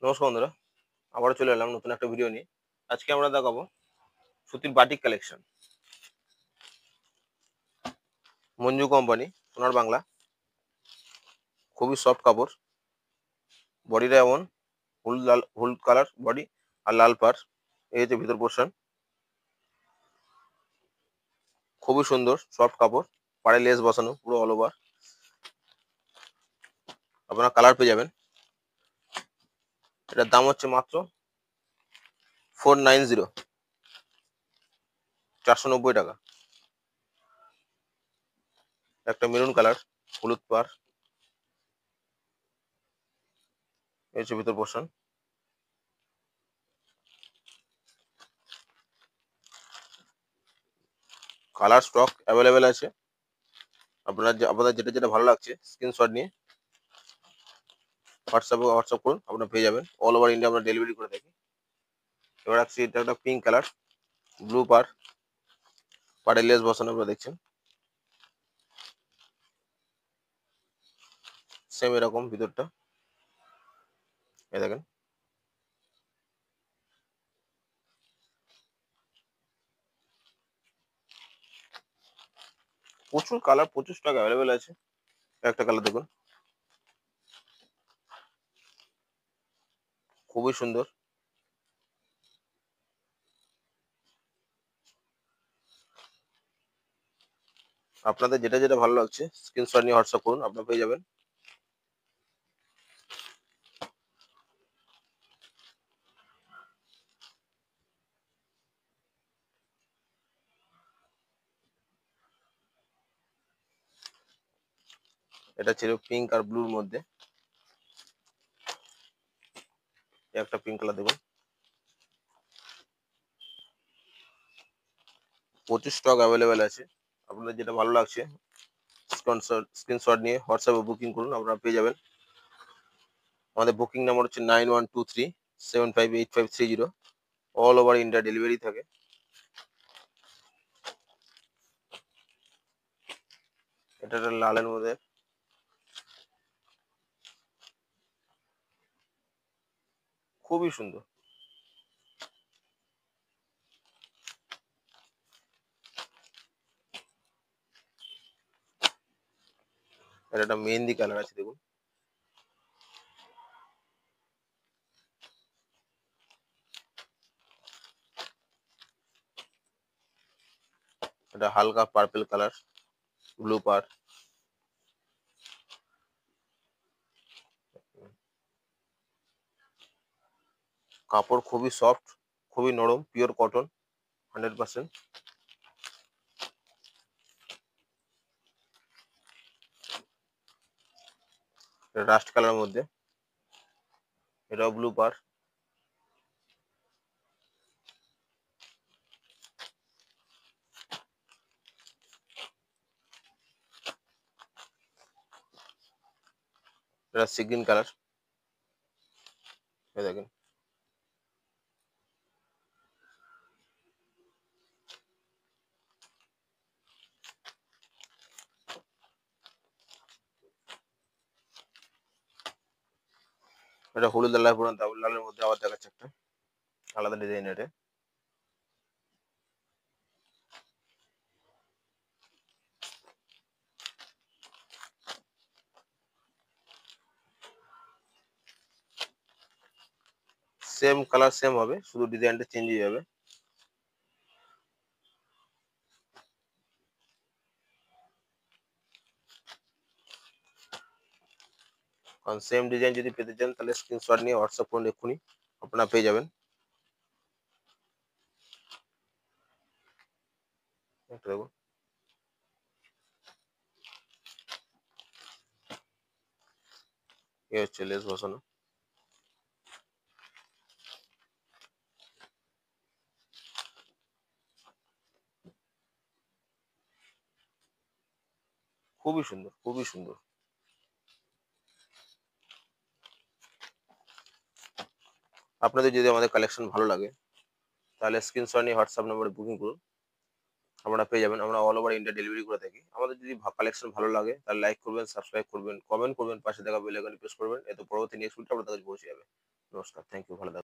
নমস্কার বন্ধুরা, আবারও চলে এলাম নতুন একটা ভিডিও নিয়ে। আজকে আমরা দেখাবো সুতির বাটিক কালেকশন। মঞ্জু কোম্পানি, সোনার বাংলা। খুবই সফট কাপড়, বডিটা এমন হলুদ কালার বডি আর লাল পার। এই হচ্ছে ভিতর পোর্শন। খুবই সুন্দর সফট কাপড়, পাড়ে লেস বসানো পুরো অল ওভার। আপনারা কালার পেয়ে যাবেন। এটার দাম হচ্ছে মাত্র 490, 490 টাকা। একটা মেরুন কালার, হলুদ পার। এই হচ্ছে ভিতর পোর্শন। কালার স্টক অ্যাভেলেবেল আছে। আপনাদের যেটা যেটা ভালো লাগছে স্ক্রিনশট নিয়ে হোয়াটসঅ্যাপ করুন, আপনারা পেয়ে যাবেন। অল ওভার ইন্ডিয়া আমরা ডেলিভারি করে থাকি। এবার আসছি, এটা একটা পিঙ্ক কালার, ব্লু পার, পাড়ে লেস বসানো আপনারা দেখছেন। সেম এরকম ভিতরটা, এই দেখেন। প্রচুর কালার, প্রচুর স্টক অ্যাভেলেবেল আছে। একটা কালার দেখুন, খুবই সুন্দর। আপনাদের যেটা যেটা ভালো লাগছে স্ক্রিনশট নিয়ে হোয়াটসঅ্যাপ করুন, আপনারা পেয়ে যাবেন। এটা ছিল পিঙ্ক আর ব্লুর মধ্যে। একটা পিঙ্ক কালার দেখুন, প্রচুর স্টক অ্যাভেলেবেল আছে। আপনাদের যেটা ভালো লাগছে স্ক্রিনশট নিয়ে হোয়াটসঅ্যাপে বুকিং করুন, আপনারা পেয়ে যাবেন। আমাদের বুকিং নাম্বার হচ্ছে 9123758530। অল ওভার ইন্ডিয়া ডেলিভারি থাকে। এটা একটা লালের মধ্যে, খুবই সুন্দর। এটা একটা মেহেন্দি কালার আছে দেখুন। এটা হালকা পার্পেল কালার, ব্লু পার। কাপড় খুবই সফট, খুবই নরম, পিওর কটন, 100%। রাস্ট কালার মধ্যে, এটাও ব্লু পার। এটা সি গ্রিন কালার, এই দেখেন। এটা হলুদ লাল পুরান লালের মধ্যে আবার দেখাচ্ছে একটা আলাদা ডিজাইন। এটা সেম কালার সেম হবে, শুধু ডিজাইনটা চেঞ্জ হয়ে যাবে। কারণ সেম ডিজাইন যদি পেতে চান তাহলে স্ক্রিনশট নিয়ে হোয়াটসঅ্যাপ করুন, এক্ষুনি আপনারা পেয়ে যাবেন। একটা দেখুন, এই হচ্ছে লেস বসানো। খুবই সুন্দর, খুবই সুন্দর। আপনাদের যদি আমাদের কালেকশন ভালো লাগে তাহলে স্ক্রিনশট নিয়ে হোয়াটসঅ্যাপ নম্বরে বুকিং করুন, আপনারা পেয়ে যাবেন। আমরা অল ওভার ইন্ডিয়া ডেলিভারি করে থাকি। আমাদের যদি কালেকশন ভালো লাগে তাহলে লাইক করবেন, সাবস্ক্রাইব করবেন, কমেন্ট করবেন, পাশে থাকা বেল আইকনে প্রেস করবেন। এতে পরবর্তী নেক্সট ভিডিও আপনাদের কাছে পৌঁছে যাবে। নমস্কার, থ্যাংক ইউ, ভালো থাকবেন।